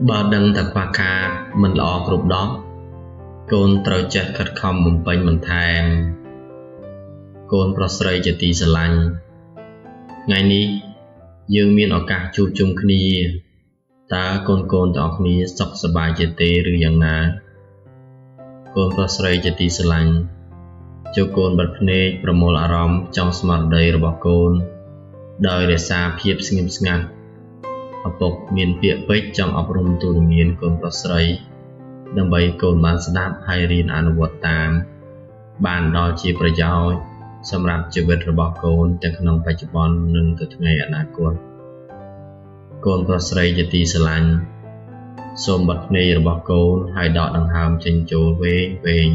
បើដឹងតែខ្វះខាតមិនល្អគ្រប់ដងកូនត្រូវចេះខិតខំបំពេញបន្ថែមកូនប្រុសស្រីជាទីស្រឡាញ់ថ្ងៃនេះយើងមានឱកាសជួបជុំគ្នាតើកូនទាំងអស់គ្នាសុខសប្បាយជាទេឬយ៉ាងណាកូនប្រុសស្រីជាទីស្រឡាញ់ចូលកូនបិទភ្នែកប្រមូលអារម្មណ៍ចង់ស្មារតីរបស់កូនដោយរក្សាភាពស្ងៀមស្ងាត់ឪពុកមានពាក្យពេចន៍ចង់អប់រំទូន្មានកូនប្រុសស្រីដើម្បីកូនបានស្ដាប់ហើយរៀនអនុវត្តតាមបានដល់ជាប្រយោជន៍សម្រាប់ជីវិតរបស់កូនទាំងក្នុងបច្ចុប្បន្ននិងទៅថ្ងៃអនាគតកូនប្រុសស្រីជាទីស្រឡាញ់សូមបិទភ្នែករបស់កូនហើយដកដង្ហើមចេញចូលវែង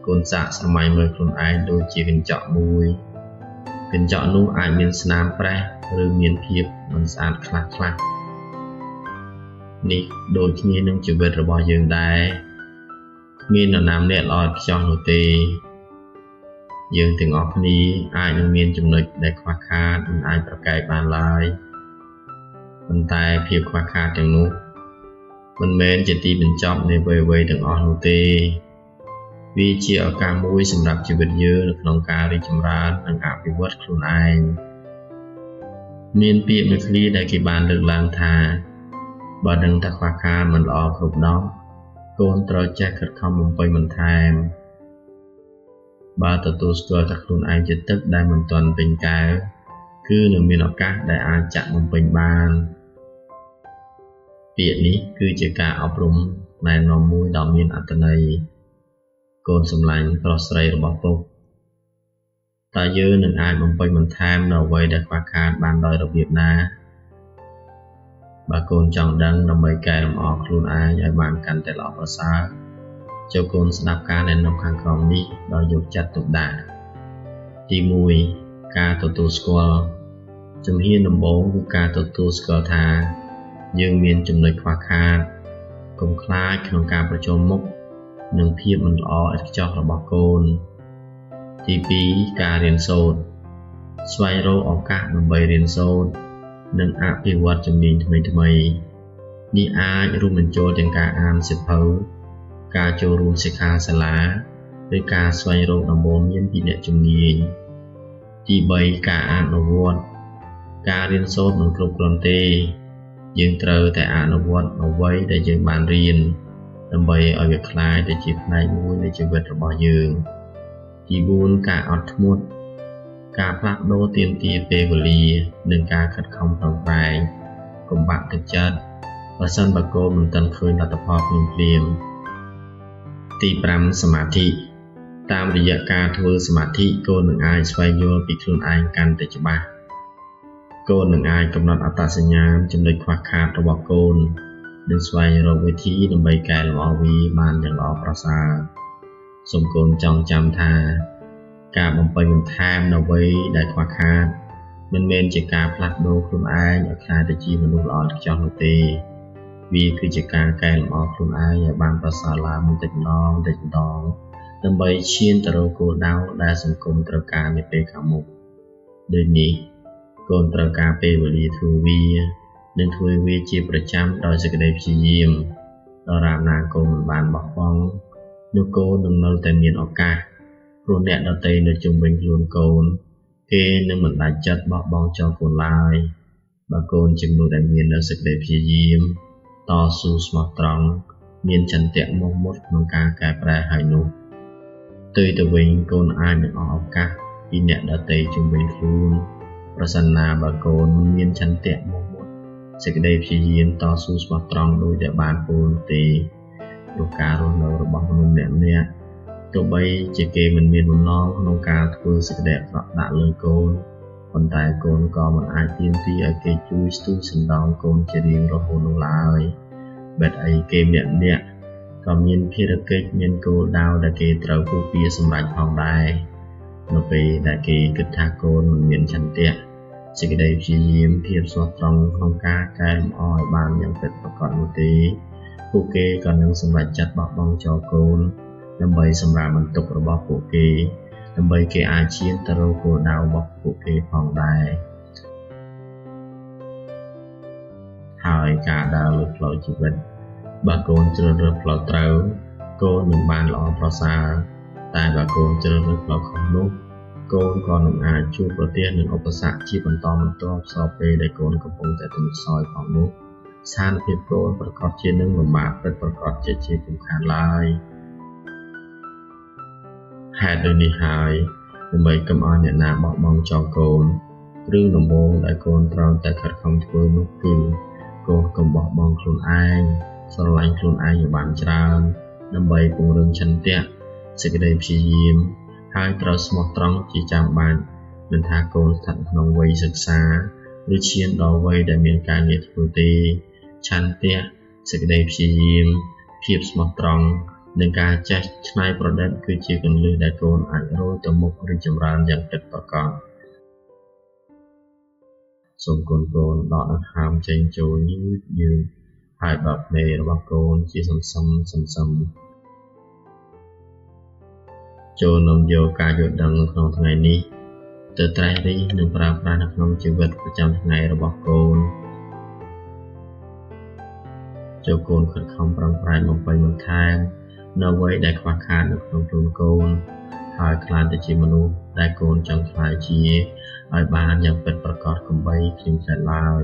កូនសាកស្រមៃមើលខ្លួនឯងដូចជាកញ្ចក់មួយកញ្ចក់នោះអាចមានស្នាមប្រេះឬមានភាពមិនស្អាតខ្លះនេះដូចគ្នានឹងជីវិតរបស់យើងដែរគ្មាននរណាម្នាក់ល្អឥតខ្ចោះនោះទេយើងទាំងអស់គ្នាអាចនឹងមានចំណុចដែលខ្វះខាតមិនអាចប្រកែកបានឡើយប៉ុន្តែភាពខ្វះខាតទាំងនោះមិនមែនជាទីបញ្ចប់នៃអ្វីៗទាំងអស់នោះទេវាជាឱកាសមួយសម្រាប់ជីវិតយើងនៅក្នុងការរីកចម្រើននិងអភិវឌ្ឍខ្លួនឯងមានពាក្យមួយឃ្លាដែលគេបានលើកឡើងថាបើដឹងថាខ្វះខាតមិនល្អគ្រប់ដងកូនត្រូវចេះខិតខំបំពេញបន្ថែមបើទទួលស្គាល់ថាខ្លួនឯងជាទឹកដែលមិនទាន់ពេញកែវគឺនឹងមានឱកាសដែលអាចចាក់បំពេញបានពាក្យនេះគឺជាការអប់រំណែនាំមួយដ៏មានអត្ថន័យកូនសម្លាញ់ប្រុសស្រីរបស់ពុកតើយើងនឹងអាចបំពេញបន្ថែមនៅអ្វីដែលខ្វះខាតបានដោយរបៀបណាបើកូនចង់ដឹងដើម្បីកែលម្អខ្លួនឯងឲ្យបានកាន់តែល្អប្រសើរចូលកូនស្ដាប់ការណែនាំខាងក្រោមនេះដោយយកចិត្តទុកដាក់ទី1ការទទួលស្គាល់ជំហានដំបូងគឺការទទួលស្គាល់ថាយើងមានចំណុចខ្វះខាតកុំខ្លាចក្នុងការប្រឈមមុខនឹងភាពមិនល្អឥតខ្ចោះរបស់កូនទី2ការរៀនសូត្រស្វែងរកឱកាសដើម្បីរៀនសូត្រនិងអភិវឌ្ឍជំនាញថ្មីៗនេះអាចរួមបញ្ចូលទាំងការអានសៀវភៅការចូលរួមសិក្ខាសាលាឬការស្វែងរកដំបូន្មានពីអ្នកជំនាញទី3ការអនុវត្តការរៀនសូត្រមិនគ្រប់គ្រាន់ទេយើងត្រូវតែអនុវត្តអ្វីដែលយើងបានរៀនដើម្បីឲ្យវាក្លាយទៅជាផ្នែកមួយនៃជីវិតរបស់យើងទី4ការអត់ធ្មត់ការផ្លាស់ប្ដូរទាមទារពេលវេលានិងការខិតខំប្រឹងប្រែងកុំបាក់ទឹកចិត្តបើសិនបើកូនមិនទាន់ឃើញលទ្ធផលភ្លាមទី5សមាធិតាមរយៈការធ្វើសមាធិកូននឹងអាចស្វែងយល់ពីខ្លួនឯងកាន់តែច្បាស់កូននឹងអាចកំណត់អត្តសញ្ញាណចំណុចខ្វះខាតរបស់កូននិងស្វែងរកវិធីដើម្បីកែលម្អវាបានយ៉ាងល្អប្រសើរសូមកូនចងចាំថាការបំពេញបន្ថែមនៅអ្វីដែលខ្វះខាតមិនមែនជាការផ្លាស់ប្ដូរខ្លួនឯងឲ្យក្លាយទៅជាមនុស្សល្អឥតខ្ចោះនោះទេវាគឺជាការកែលម្អខ្លួនឯងឲ្យបានប្រសើរឡើងបន្តិចម្ដងដើម្បីឈានទៅរកគោលដៅដែលសង្គមត្រូវការនាពេលខាងមុខដូចនេះកូនត្រូវការពេលវេលាធ្វើវានិងធ្វើវាជាប្រចាំដោយសេចក្តីព្យាយាមដរាបណាកូនមិនបានបោះបង់នោះកូននឹងនៅតែមានឱកាសព្រោះអ្នកដទៃនៅជុំវិញខ្លួនកូនគេនឹងមិនដាច់ចិត្តបោះបង់ចោលកូនឡើយបើកូនជាមនុស្សដែលមាននូវសេចក្តីព្យាយាមតស៊ូស្មោះត្រង់មានចន្ទៈមោះមុតក្នុងការកែប្រែហើយនោះទៅវិញកូនអាចនឹងអស់ឱកាសពីអ្នកដទៃជុំវិញខ្លួនប្រសិនណាបើកូនមិនមានចន្ទៈមោះមុតសេចក្តីព្យាយាមតស៊ូស្មោះត្រង់ដោយដែលបានពោលទេព្រោះការរស់នៅរបស់មនុស្សម្នាក់ទោះបីជាគេមិនមានបំណងក្នុងការធ្វើសេចក្តីអាក្រក់ដាក់លើកូនប៉ុន្តែកូនក៏មិនអាចទាមទារឲ្យគេជួយស្ទូចសណ្ដោមកូនជារៀងរហូតនោះឡើយបែបអីគេម្នាក់ក៏មានភារកិច្ចមានគោលដៅដែលគេត្រូវពុះពៀសម្រេចផងដែរនៅពេលដែលគេគិតថាកូនមិនមានចន្ទៈសេចក្តីព្យាយាមភាពស្មោះត្រង់ក្នុងការកែលម្អឲ្យបានយ៉ាងពិតប្រាកដនោះទេពួកគេក៏នឹងសម្រេចចិត្តបោះបង់ចោលកូនដើម្បីសម្រាលបន្ទុករបស់ពួកគេដើម្បីគេអាចឈានទៅរកគោលដៅរបស់ពួកគេផងដែរហ ហើយការដើរលើផ្លូវជីវិតបើកូនជ្រើសរើសផ្លូវត្រូវកូននឹងបានល្អប្រសើរតែបើកូនជ្រើសរើសផ្លូវខុសនោះកូនក៏នឹងអាចជួបប្រទះនឹងឧបសគ្គជាបន្តបន្ទាប់ស្របពេលដែលកូនកំពុងតែទន្សោយផងនោះស្ថានភាពកូនប្រកបជានឹងលំបាកពិតប្រាកដជាពុំខានឡើយហេតុដូចនេះហើយដើម្បីកុំឲ្យអ្នកណាបោះបង់ចោលកូនរឿងដំបូងដែលកូនត្រូវតែខិតខំធ្វើនោះគឺកូនកុំបោះបង់ខ្លួនឯងស្រឡាញ់ខ្លួនឯងឲ្យបានច្រើនដើម្បីពង្រឹងឆន្ទៈសេចក្តីព្យាយាមហើយត្រូវស្មោះត្រង់ជាចាំបាច់មិនថាកូនស្ថិតក្នុងវ័យសិក្សាឬឈានដល់វ័យដែលមានការងារធ្វើទេឆន្ទៈសេចក្តីព្យាយាមភាពស្មោះត្រង់និងការចេះច្នៃប្រឌិតគឺជាគន្លឹះដែលកូនអាចរកទៅមុខរីកចម្រើនយ៉ាងពិតប្រាកដសូមកូនដកដង្ហើមចេញចូលយឺតហើយបើកភ្នែករបស់កូនជាសន្សឹមចូលនាំយកការយល់ដឹងក្នុងថ្ងៃនេះទៅត្រេះរិះនិងប្រើប្រាស់នៅក្នុងជីវិតប្រចាំថ្ងៃរបស់កូនចូលកូនខិតខំប្រឹងប្រែងបំពេញបន្ថែមនៅអ្វីដែលខ្វះខាតនៅក្នុងខ្លួនកូនហើយក្លាយទៅជាមនុស្សដែលកូនចង់ក្លាយជាឲ្យបានយ៉ាងពិតប្រាកដកំបីគ្លៀងខ្លាចឡើយ